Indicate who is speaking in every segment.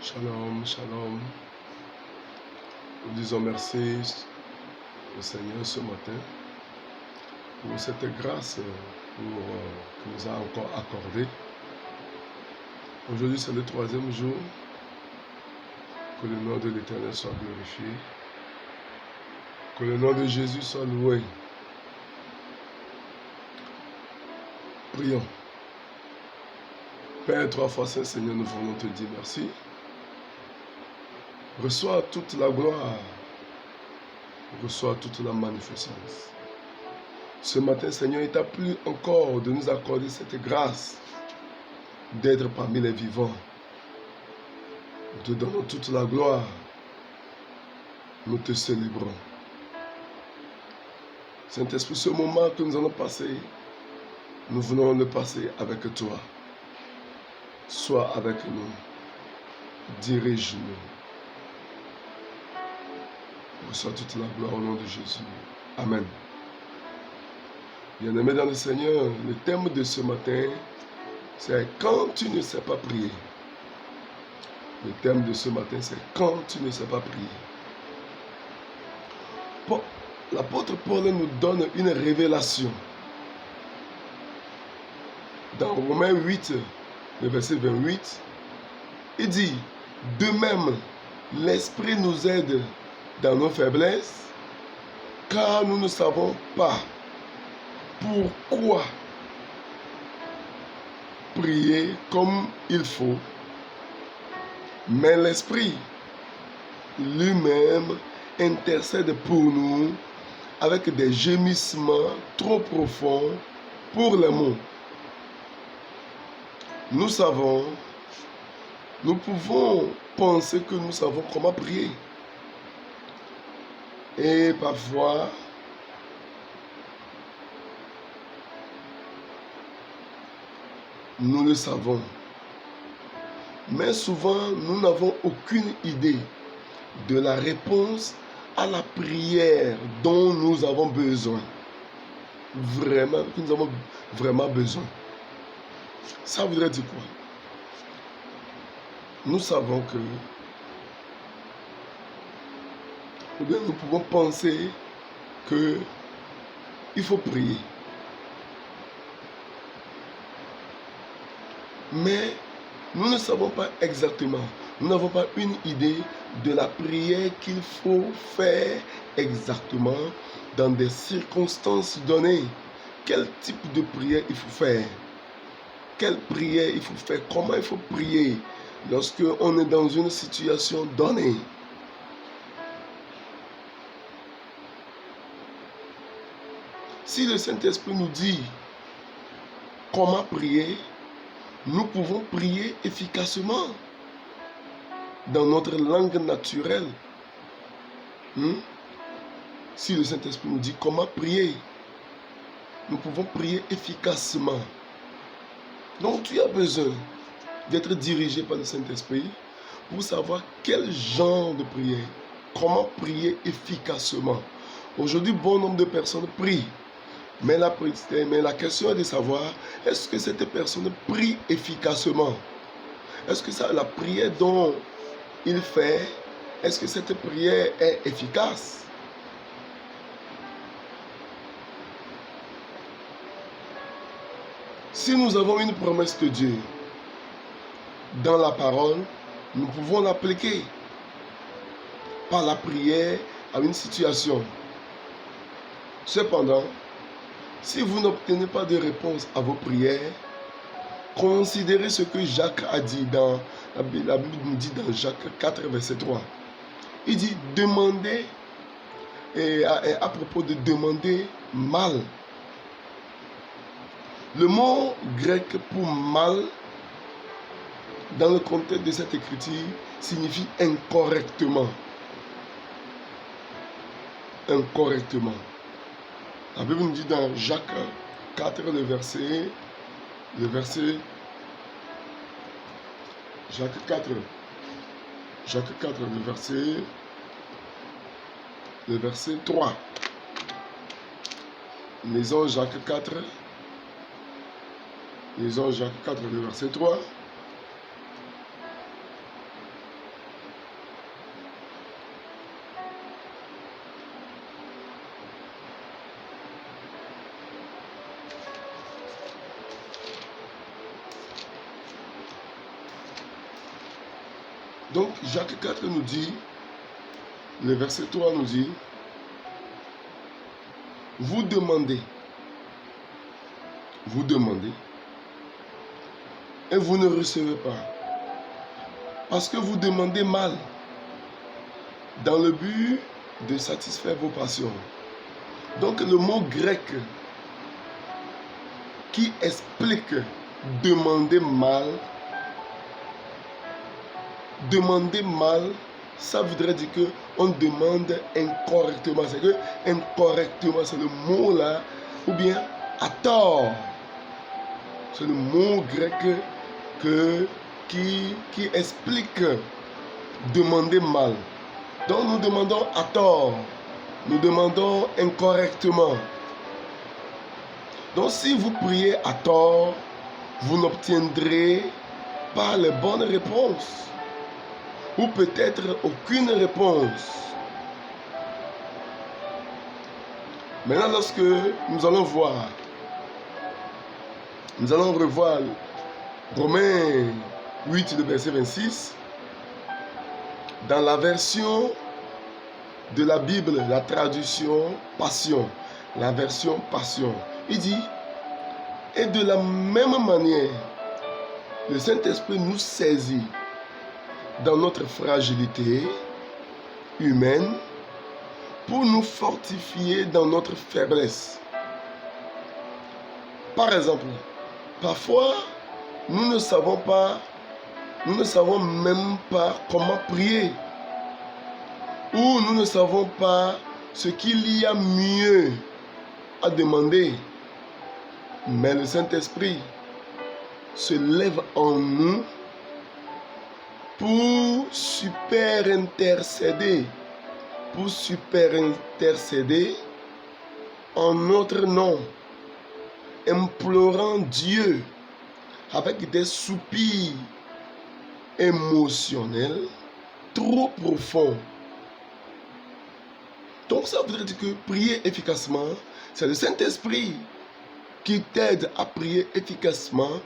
Speaker 1: Shalom, shalom. Nous disons merci au Seigneur ce matin pour cette grâce qu'il nous a encore accordée. Aujourd'hui, c'est le 3e jour. Que le nom de l'Éternel soit glorifié. Que le nom de Jésus soit loué. Prions. Père, 3 fois Saint Seigneur, nous voulons te dire merci. Reçois toute la gloire. Reçois toute la magnificence. Ce matin, Seigneur, il t'a plu encore de nous accorder cette grâce d'être parmi les vivants. Nous te donnons toute la gloire. Nous te célébrons. Saint-Esprit, ce moment que nous allons passer, nous voulons le passer avec toi. Sois avec nous. Dirige-nous. Reçois toute la gloire au nom de Jésus. Amen. Bien-aimés dans le Seigneur, le thème de ce matin, c'est quand tu ne sais pas prier. Le thème de ce matin, c'est quand tu ne sais pas prier. L'apôtre Paul nous donne une révélation. Dans Romains 8, le verset 28, il dit, de même, l'Esprit nous aide dans nos faiblesses, car nous ne savons pas pourquoi prier comme il faut, mais l'Esprit lui-même intercède pour nous avec des gémissements trop profonds pour les mots. Nous pouvons penser que nous savons comment prier. Et parfois, nous le savons. Mais souvent, nous n'avons aucune idée de la réponse à la prière dont nous avons besoin. Vraiment, que nous avons vraiment besoin. Ça voudrait dire quoi? Nous savons que nous pouvons penser qu'il faut prier. Mais nous ne savons pas exactement, nous n'avons pas une idée de la prière qu'il faut faire exactement dans des circonstances données. Quel type de prière il faut faire? Quelle prière il faut faire? Comment il faut prier lorsque on est dans une situation donnée? Si le Saint-Esprit nous dit comment prier, nous pouvons prier efficacement dans notre langue naturelle. Si le Saint-Esprit nous dit comment prier, nous pouvons prier efficacement. Donc tu as besoin d'être dirigé par le Saint-Esprit pour savoir quel genre de prière, comment prier efficacement. Aujourd'hui, bon nombre de personnes prient. Mais la question est de savoir, est-ce que cette personne prie efficacement? Est-ce que la prière dont il fait, est-ce que cette prière est efficace? Si nous avons une promesse de Dieu dans la parole, nous pouvons l'appliquer par la prière à une situation. Cependant, si vous n'obtenez pas de réponse à vos prières, considérez ce que Jacques a dit dans la Bible nous dit dans Jacques 4, verset 3. Il dit demandez, et à propos de demander mal. Le mot grec pour mal, dans le contexte de cette écriture, signifie incorrectement. Incorrectement. La Bible nous dit dans Jacques 4, le verset Jacques 4, le verset 3. Lisons Jacques 4, le verset 3. Donc Jacques 4 nous dit, le verset 3 nous dit, vous demandez, et vous ne recevez pas, parce que vous demandez mal, dans le but de satisfaire vos passions. Donc le mot grec qui explique demander mal, ça voudrait dire que on demande incorrectement. C'est que incorrectement, c'est le mot là, ou bien à tort. C'est le mot grec qui explique demander mal. Donc nous demandons à tort, nous demandons incorrectement. Donc si vous priez à tort, vous n'obtiendrez pas les bonnes réponses. Ou peut-être aucune réponse. Maintenant, lorsque nous allons revoir Romains 8, le verset 26, dans la version de la Bible, la traduction Passion, la version Passion, il dit, et de la même manière, le Saint-Esprit nous saisit dans notre fragilité humaine pour nous fortifier dans notre faiblesse. Par exemple, parfois, nous ne savons même pas comment prier, ou nous ne savons pas ce qu'il y a mieux à demander. Mais le Saint-Esprit se lève en nous pour super intercéder en notre nom, implorant Dieu avec des soupirs émotionnels trop profonds. Donc ça voudrait dire que prier efficacement, c'est le Saint-Esprit qui t'aide à prier efficacement,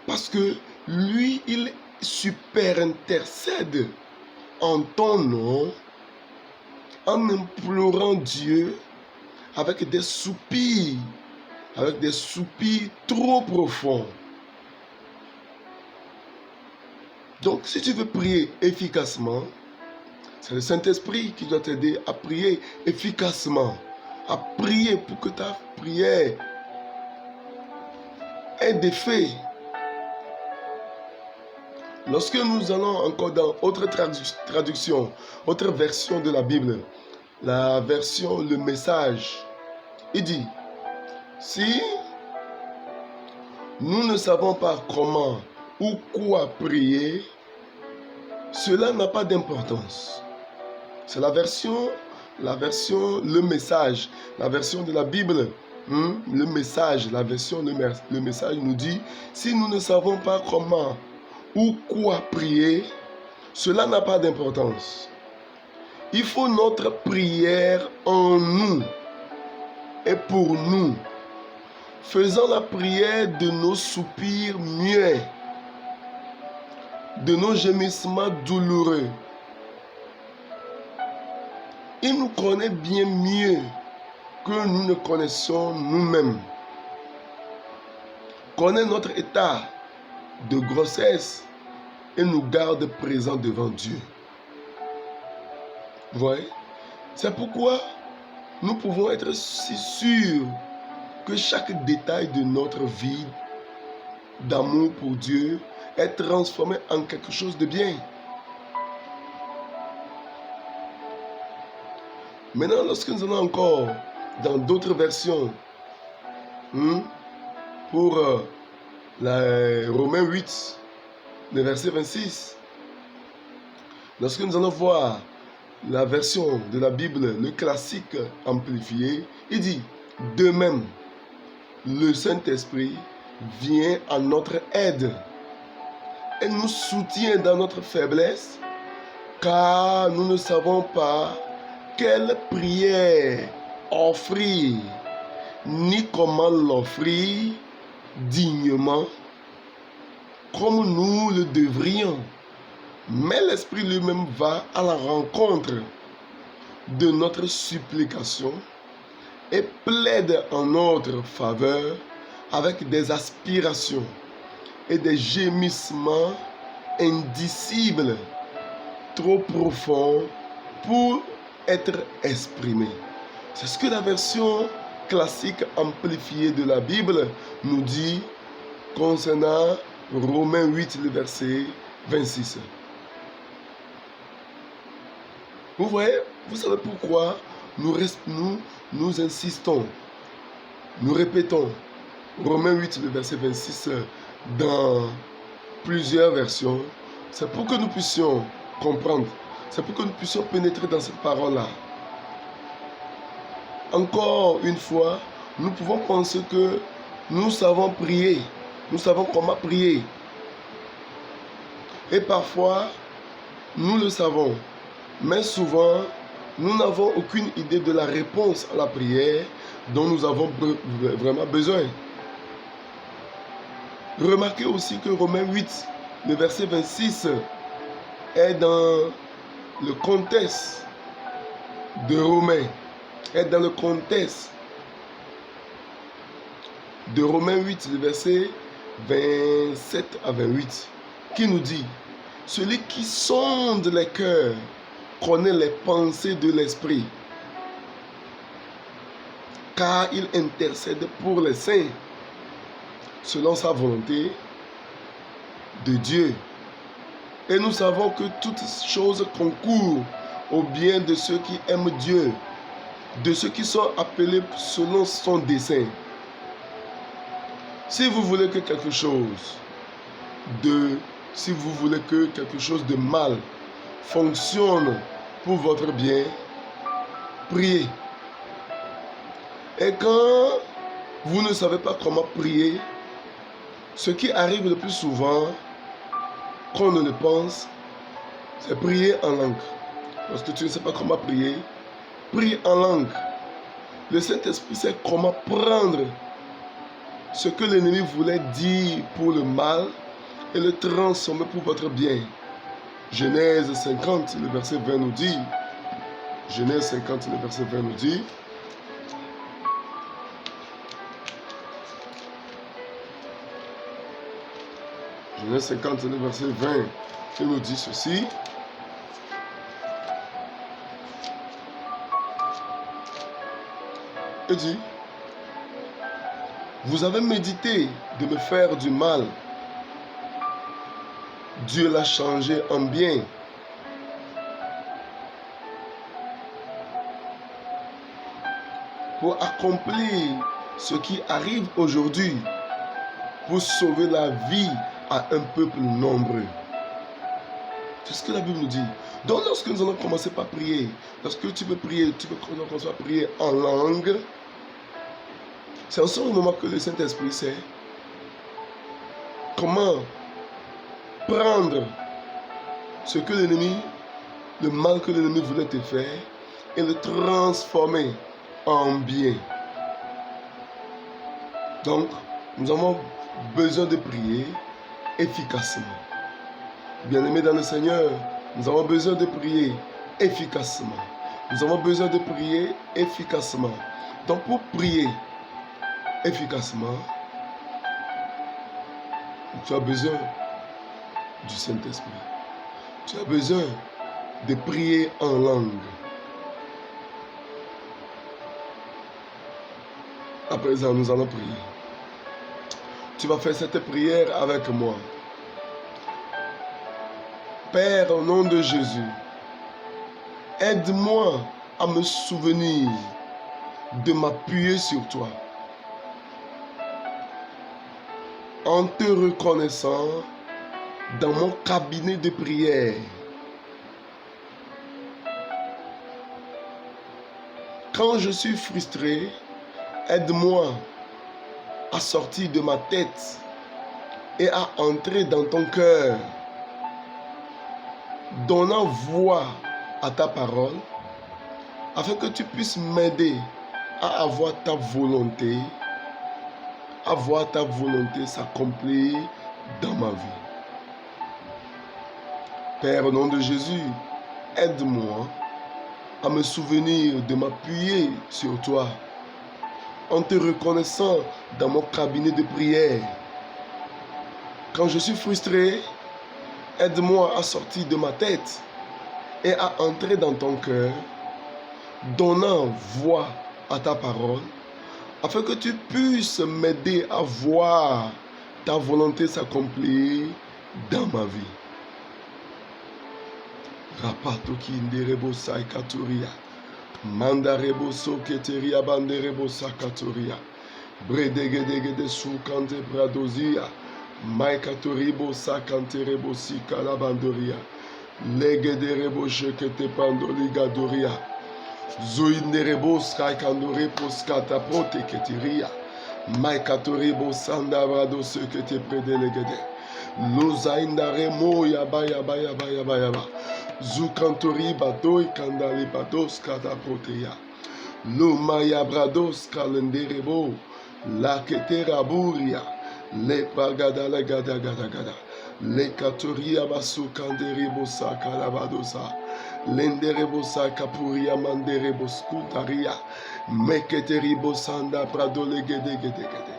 Speaker 1: parce que lui, il super intercède en ton nom en implorant Dieu avec des soupirs trop profonds. Donc si tu veux prier efficacement, c'est le Saint-Esprit qui doit t'aider à prier efficacement, à prier pour que ta prière ait des faits. Lorsque nous allons encore dans autre traduction, autre version de la Bible, la version Le Message, il dit, si nous ne savons pas comment ou quoi prier, cela n'a pas d'importance. C'est la version Le Message, la version de la Bible, Le Message, la version Le Message nous dit, si nous ne savons pas comment ou quoi prier, cela n'a pas d'importance. Il faut notre prière en nous et pour nous, faisant la prière de nos soupirs muets, de nos gémissements douloureux. Il nous connaît bien mieux que nous ne connaissons nous-mêmes. Connaît notre état de grossesse et nous garde présents devant Dieu. Vous voyez? C'est pourquoi nous pouvons être si sûrs que chaque détail de notre vie d'amour pour Dieu est transformé en quelque chose de bien. Maintenant, lorsque nous allons encore dans d'autres versions, pour Romains 8, le verset 26, lorsque nous allons voir la version de la Bible, le classique amplifié, il dit, de même, le Saint-Esprit vient à notre aide et nous soutient dans notre faiblesse, car nous ne savons pas quelle prière offrir, ni comment l'offrir dignement, comme nous le devrions. Mais l'Esprit lui-même va à la rencontre de notre supplication et plaide en notre faveur avec des aspirations et des gémissements indicibles, trop profonds pour être exprimés. C'est ce que la version classique amplifiée de la Bible nous dit concernant Romains 8, le verset 26. Vous voyez, vous savez pourquoi nous insistons, nous répétons Romains 8, le verset 26 dans plusieurs versions. C'est pour que nous puissions comprendre, c'est pour que nous puissions pénétrer dans cette parole-là. Encore une fois, nous pouvons penser que nous savons prier, nous savons comment prier. Et parfois, nous le savons, mais souvent, nous n'avons aucune idée de la réponse à la prière dont nous avons vraiment besoin. Remarquez aussi que Romains 8, le verset 26, est dans le contexte de Romains, est dans le contexte de Romains 8, le verset 27 à 28, qui nous dit, « Celui qui sonde les cœurs connaît les pensées de l'esprit, car il intercède pour les saints, selon sa volonté de Dieu. Et nous savons que toutes choses concourent au bien de ceux qui aiment Dieu, de ceux qui sont appelés selon son dessein. » Si vous voulez que quelque chose de mal fonctionne pour votre bien, priez. Et quand vous ne savez pas comment prier, ce qui arrive le plus souvent, qu'on ne le pense, c'est prier en langue. Lorsque tu ne sais pas comment prier, prie en langue. Le Saint-Esprit sait comment prendre ce que l'ennemi voulait dire pour le mal et le transformer pour votre bien. Genèse 50, le verset 20 nous dit, Genèse 50, le verset 20 nous dit, Genèse 50, le verset 20, il nous dit ceci. Il dit, vous avez médité de me faire du mal. Dieu l'a changé en bien. Pour accomplir ce qui arrive aujourd'hui, pour sauver la vie à un peuple nombreux. C'est ce que la Bible nous dit. Donc lorsque nous allons commencer par prier, lorsque tu peux prier, tu peux commencer à prier en langue, c'est en ce moment que le Saint-Esprit sait comment prendre ce que l'ennemi, le mal que l'ennemi voulait te faire, et le transformer en bien. Donc, nous avons besoin de prier efficacement. Bien-aimés dans le Seigneur, nous avons besoin de prier efficacement. Nous avons besoin de prier efficacement. Donc, pour prier efficacement, tu as besoin du Saint-Esprit. Tu as besoin de prier en langue. À présent, nous allons prier. Tu vas faire cette prière avec moi. Père, au nom de Jésus, aide-moi à me souvenir de m'appuyer sur toi. En te reconnaissant dans mon cabinet de prière. Quand je suis frustré, aide-moi à sortir de ma tête et à entrer dans ton cœur, donnant voix à ta parole, afin que tu puisses m'aider à avoir ta volonté, à voir ta volonté s'accomplir dans ma vie. Père, au nom de Jésus, aide-moi à me souvenir de m'appuyer sur toi en te reconnaissant dans mon cabinet de prière. Quand je suis frustré, aide-moi à sortir de ma tête et à entrer dans ton cœur, donnant voix à ta parole, afin que tu puisses m'aider à voir ta volonté s'accomplir dans ma vie. Rapato kinderebo saikaturia, mandarebo soketeria banderebo sakaturia, bredegedegede sukante bradozia, maikatoribo sakanterebo sikalabandoria, legederebo shekete pandoligadoria, zuinderebo skaikandorebo skataprote keteria, maikatoribo sandabrado sekete predelegede, luzaindaremo yaba yaba yaba yaba yaba. Zukantori badoi kandali bados kada proteya. Lumaya brados kalenderebo. La ketera buria. Le pagada la gada gada gada. Le katoria basu kanderebo sakala badosa. Lenderebo sakapuria manderebo skutaria. Meketeribo sanda brado le gede gede gede.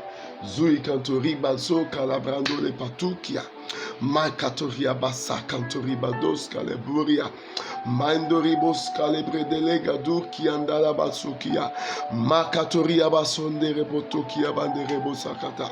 Speaker 1: Zui kantori baso kalabrando le patukia. Makatoria basa kantori bados kaleburia. Mandoribos kalebredelega durki andala basukia. Makatoria basonde rebotokia banderebo sakata.